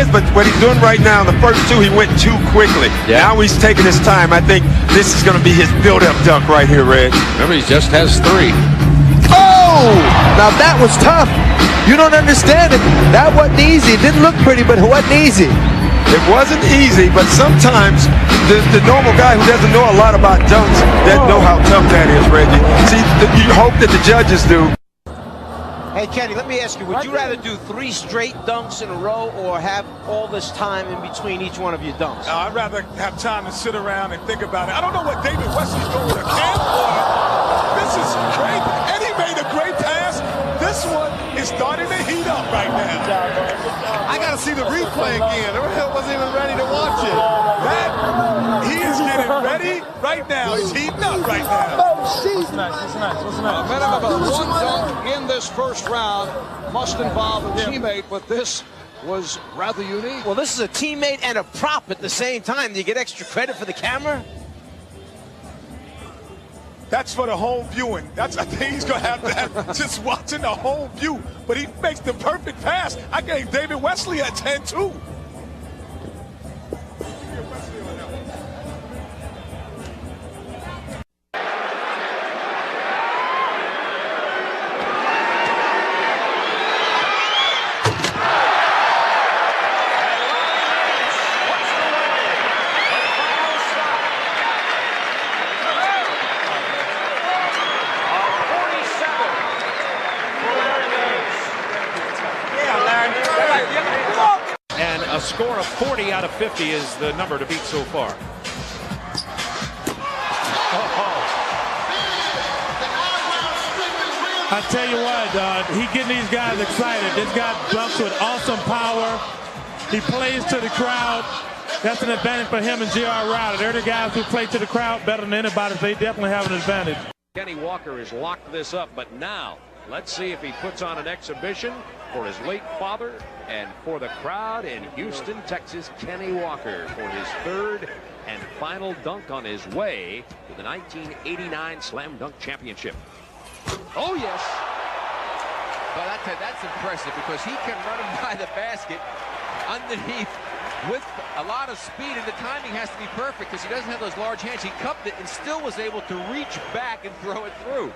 is, but what he's doing right now, the first two, he went too quickly. Yeah. Now he's taking his time. I think this is going to be his build-up dunk right here, Reg. Remember, he just has 3. Oh! Now that was tough. You don't understand it. That wasn't easy. It didn't look pretty, but it wasn't easy. It wasn't easy, but sometimes the normal guy who doesn't know a lot about dunks doesn't know how tough that is, Reggie. See, you hope that the judges do. Hey, Kenny, let me ask you, would you rather do 3 straight dunks in a row or have all this time in between each one of your dunks? I'd rather have time to sit around and think about it. I don't know what David Wesley's doing with a camp on. This is great. And he made a great pass. This one is starting to heat up right now. I got to see the replay again. I wasn't even ready to watch it. He is getting ready right now. He's heating up right now. What's next? A minimum of 1 dunk in this first round must involve a teammate, but this was rather unique. Well, this is a teammate and a prop at the same time. Do you get extra credit for the camera? That's for the home viewing. I think he's going to have just watching the home view. But he makes the perfect pass. I gave David Wesley a 10 too. And a score of 40 out of 50 is the number to beat so far. I tell you what, he getting these guys excited. This guy dunks with awesome power. He plays to the crowd. That's an advantage for him and J.R. Riley. They're the guys who play to the crowd better than anybody. They definitely have an advantage. Kenny Walker has locked this up, but now let's see if he puts on an exhibition for his late father and for the crowd in Houston, Texas. Kenny Walker for his 3rd and final dunk on his way to the 1989 Slam Dunk Championship. Oh, yes. Well, that's impressive because he can run him by the basket underneath with a lot of speed, and the timing has to be perfect because he doesn't have those large hands. He cupped it and still was able to reach back and throw it through.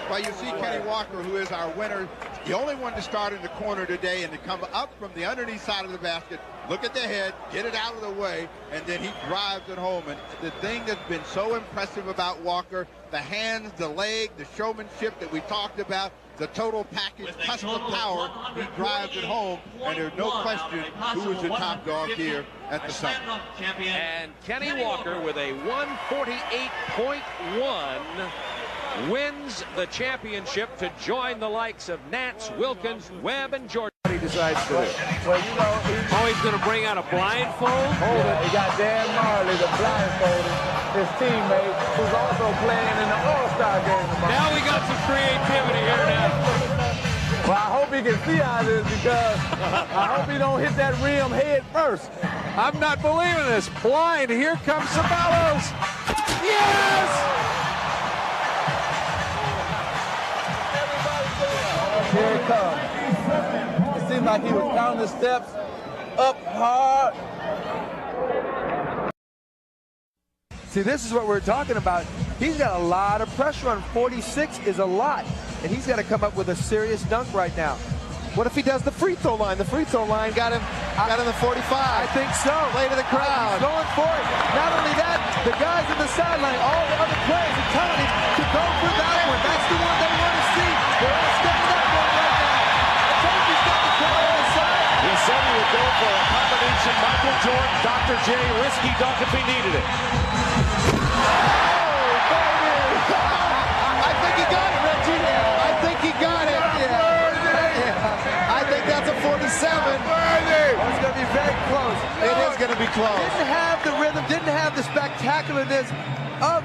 Well, you see Kenny Walker, who is our winner, the only one to start in the corner today and to come up from the underneath side of the basket, look at the head, get it out of the way, and then he drives it home. And the thing that's been so impressive about Walker, the hands, the leg, the showmanship that we talked about, the total package plus the power, he drives it home, and there's no question who is the top dog here at the summit. And Kenny Walker with a 148.1 wins the championship to join the likes of Nance, Wilkins, Webb, and Jordan. What he decides to do. Well, you know, He's going to bring out a blindfold. Hold it. He got Dan Marley, the blindfolded, his teammate, who's also playing in the All-Star game tomorrow. Now we got some creativity here now. Well, I hope he can see out of this because I hope he don't hit that rim head first. I'm not believing this. Blind. Here comes Ceballos. Yes! Here it comes. It seemed like he was counting the steps up hard. See, this is what we're talking about. He's got a lot of pressure on 46 is a lot, and he's got to come up with a serious dunk right now. What if he does the free throw line? The free throw line got him the 45. I think so. Play to the crowd. He's going for it. Not only that, the guys in the sideline, all the other players are telling him to go for that one. That's the one they want to see. They're all stepping up one right now. I told you he's got the crowd on his side. He said he would go for a combination Michael Jordan, Dr. J, risky dunk if he needed it. I think he got it, Reggie. I think he got it. Yeah. I think that's a 47. It's going to be very close. It is going to be close. Didn't have the rhythm, didn't have the spectacularness of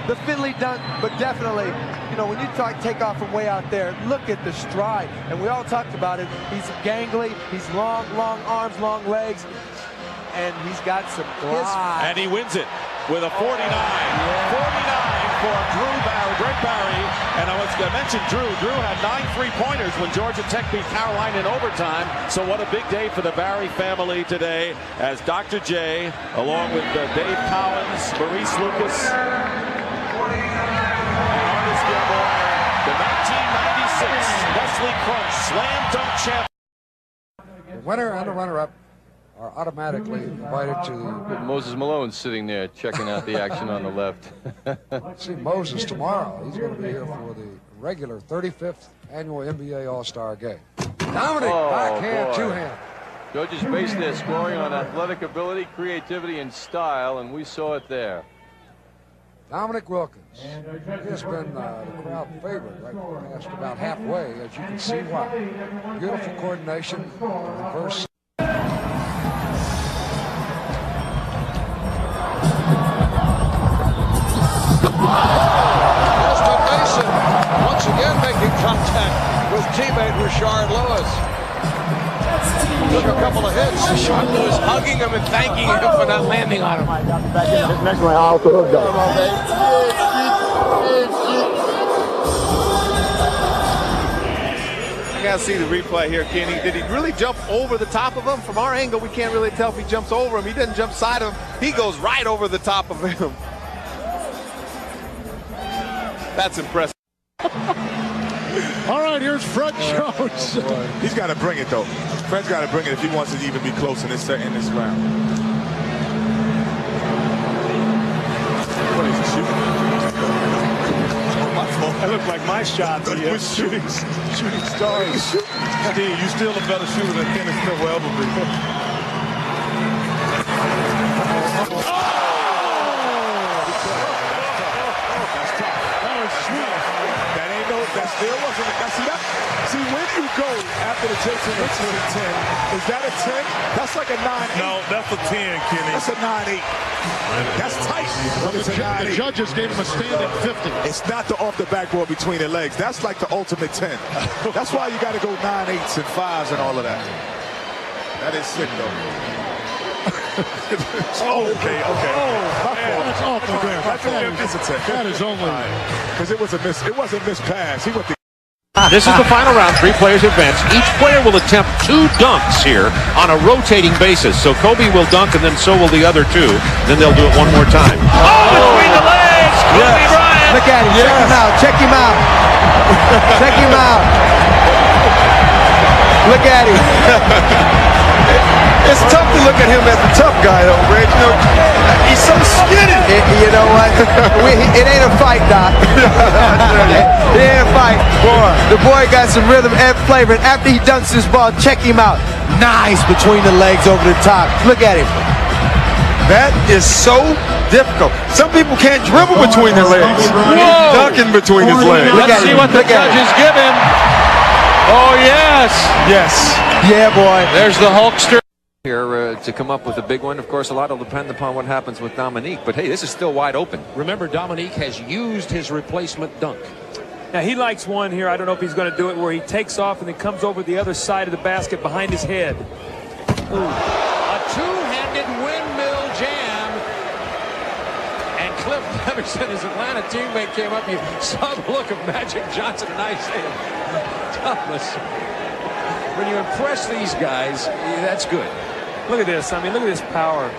the Finley dunk, but definitely, you know, when you take off from way out there, look at the stride. And we all talked about it. He's gangly. He's long arms, long legs. And he's got some glide. And he wins it with a 49. 49 for Greg Barry. And I mentioned Drew. Drew had 9 3-pointers when Georgia Tech beat Carolina in overtime. So what a big day for the Barry family today, as Dr. J, along with Dave Cowens, Maurice Lucas, and Artis Gilmore, the 1996 Wesley Crunch Slam Dunk Champion. The winner and the runner-up are automatically invited to the... Moses Malone sitting there checking out the action on the left. See Moses tomorrow. He's going to be here for the regular 35th annual NBA All-Star Game. Dominic, backhand, two-hand. Georgia's based their scoring on athletic ability, creativity, and style, and we saw it there. Dominic Wilkins. He has been the crowd favorite right past about halfway, as you can see why. Beautiful coordination, reverse. Desmond Mason once again making contact with teammate Rashard Lewis. Took a couple of hits. Rashard Lewis hugging him and thanking him for not landing on him. Next one, I also hooked up. I gotta see the replay here, Kenny. Did he really jump over the top of him? From our angle, we can't really tell if he jumps over him. He doesn't jump side of him. He goes right over the top of him. That's impressive. All right, here's Fred Jones. He's got to bring it, though. Fred's got to bring it if he wants to even be close in this round. What is he shooting? That looked like my shot. We're shooting stars. Steve, you still a better shooter than Kenneth Smith will ever be. That still wasn't. See, when you go after the Jason Richardson 10, is that a 10? That's like a 9-8. No, that's a 10, Kenny. That's a 9-8. That's tight. The judges gave him a standing 50. It's not the off the backboard between the legs. That's like the ultimate 10. That's why you got to go 9-8s and 5s and all of that. That is sick, though. Okay. Oh, that's awful there. That's a 10. That is only because it was a miss. It wasn't a miss pass. He went to. This is the final round. 3 players advance. Each player will attempt 2 dunks here on a rotating basis. So Kobe will dunk, and then so will the other 2. Then they'll do it one more time. Oh, between the legs, Kobe Bryant. Look at him. Yes. Check him out. Check him out. Look at him. It's tough to look at him as the tough guy, though, Reg. You know, he's so skinny. You know what? It ain't a fight, Doc. It ain't a fight. The boy got some rhythm and flavor. And after he dunks this ball, check him out. Nice between the legs over the top. Look at him. That is so difficult. Some people can't dribble between their legs. He's dunking between his legs. Let's see what the judges give him. Oh, yes. Yes. Yeah, boy. There's the Hulkster. Here to come up with a big one. Of course, a lot will depend upon what happens with Dominique, but hey, this is still wide open. Remember, Dominique has used his replacement dunk. Now, he likes one here. I don't know if he's going to do it where he takes off and then comes over the other side of the basket behind his head. Ooh. A two-handed windmill jam. And Cliff Leverson, his Atlanta teammate, came up. You saw the look of Magic Johnson and Isaiah Thomas. When you impress these guys, that's good. Look at this. I mean, look at this power.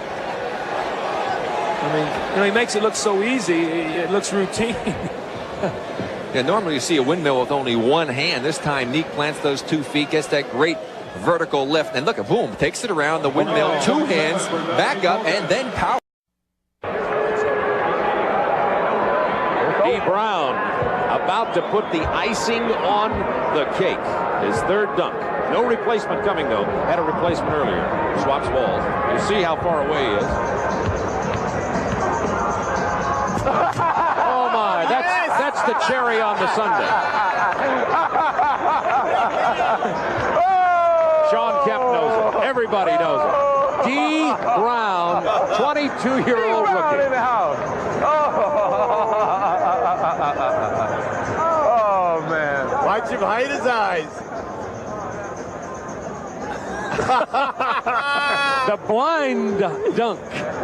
I mean, you know, he makes it look so easy. It looks routine. Yeah, normally you see a windmill with only one hand. This time, Neek plants those 2 feet, gets that great vertical lift, and look at boom, takes it around the windmill, 2 hands, back up, and then power. D. Brown about to put the icing on the cake. His 3rd dunk. No replacement coming, though. Had a replacement earlier. Swaps balls. You see how far away he is. Oh, my. That's the cherry on the sundae. Sean Kemp knows it. Everybody knows it. D. Brown, 22-year-old rookie. In the house. Oh, man. Watch him hide his eyes. The blind dunk.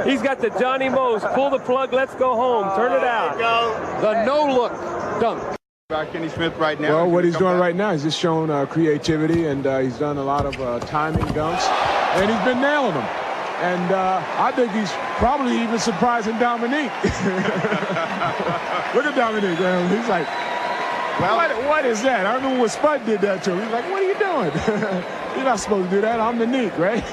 He's got the Johnny Mose. Pull the plug, let's go home. Turn it out. The no-look dunk. About Kenny Smith right now. Well, what he's doing right now is just showing creativity, and he's done a lot of timing dunks, and he's been nailing them. And I think he's probably even surprising Dominique. Look at Dominique, man. He's like, well, what is that? I remember when Spud did that to him. He's like, what are you doing? You're not supposed to do that. I'm the Neek, right?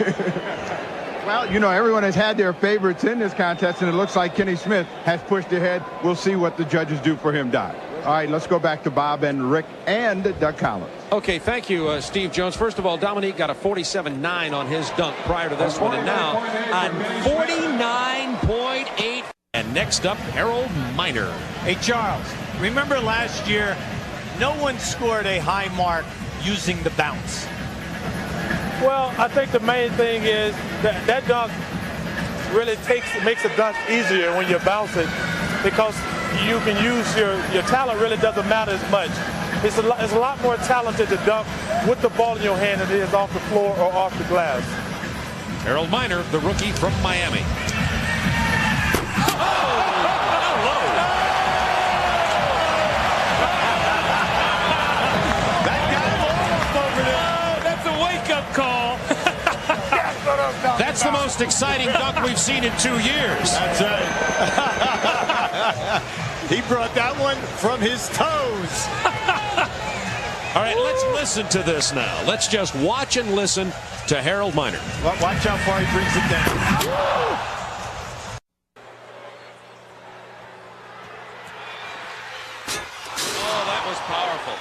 Well, you know, everyone has had their favorites in this contest, and it looks like Kenny Smith has pushed ahead. We'll see what the judges do for him, Doc. All right, let's go back to Bob and Rick and Doug Collins. Okay, thank you, Steve Jones. First of all, Dominique got a 47.9 on his dunk prior to this one, and now on 49.8. And next up, Harold Miner. Hey, Charles, remember last year, no one scored a high mark using the bounce. Well, I think the main thing is that dunk really makes the dunk easier when you're bouncing, because you can use your talent really doesn't matter as much. It's a lot more talented to dunk with the ball in your hand than it is off the floor or off the glass. Harold Miner, the rookie from Miami. That's a wake-up call. That's the most exciting dunk we've seen in 2 years. That's right. He brought that one from his toes. All right, let's listen to this now. Let's just watch and listen to Harold Miner. Watch how far he brings it down. Oh, that was powerful.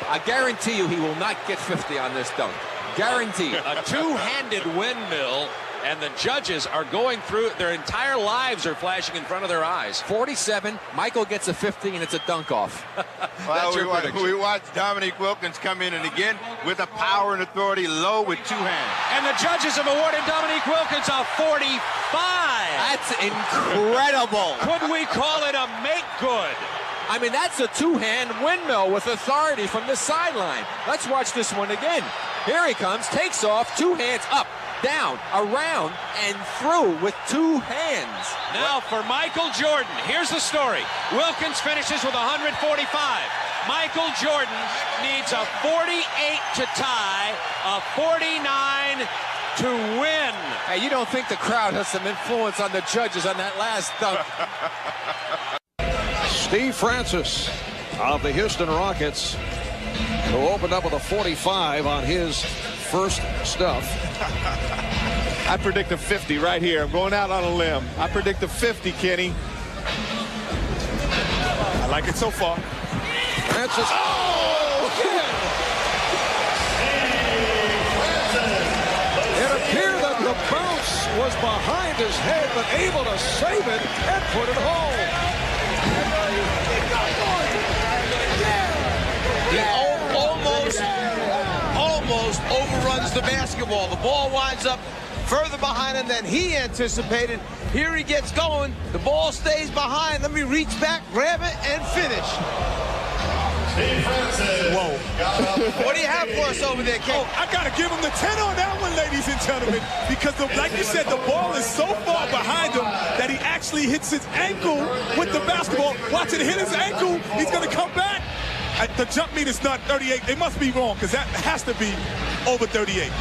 I guarantee you he will not get 50 on this dunk. Guaranteed. A two-handed windmill, and the judges are going through it. Their entire lives are flashing in front of their eyes. 47, Michael gets a 50, and it's a dunk off. Well, we watched Dominique Wilkins come in, and again, with a power and authority low with two hands. And the judges have awarded Dominique Wilkins a 45. That's incredible. Could we call it a make good? I mean, that's a two-hand windmill with authority from the sideline. Let's watch this one again. Here he comes, takes off, two hands up, down, around, and through with two hands. Now for Michael Jordan. Here's the story. Wilkins finishes with 145. Michael Jordan needs a 48 to tie, a 49 to win. Hey, you don't think the crowd has some influence on the judges on that last dunk? Steve Francis of the Houston Rockets, who opened up with a 45 on his first stuff. I predict a 50 right here. I'm going out on a limb. I predict a 50, Kenny. I like it so far. Francis. Oh! It appeared that the bounce was behind his head, but able to save it and put it home. He almost overruns the basketball. The ball winds up further behind him than he anticipated. Here he gets going. The ball stays behind. Let me reach back, grab it, and finish. Whoa. What do you have for us over there, Ken? Oh, I got to give him the 10 on that one, ladies and gentlemen, because, like you said, the ball is so far behind him that he actually hits his ankle with the basketball. Watch it hit his ankle. He's going to come back. The jump meter's not 38. They must be wrong, because that has to be over 38.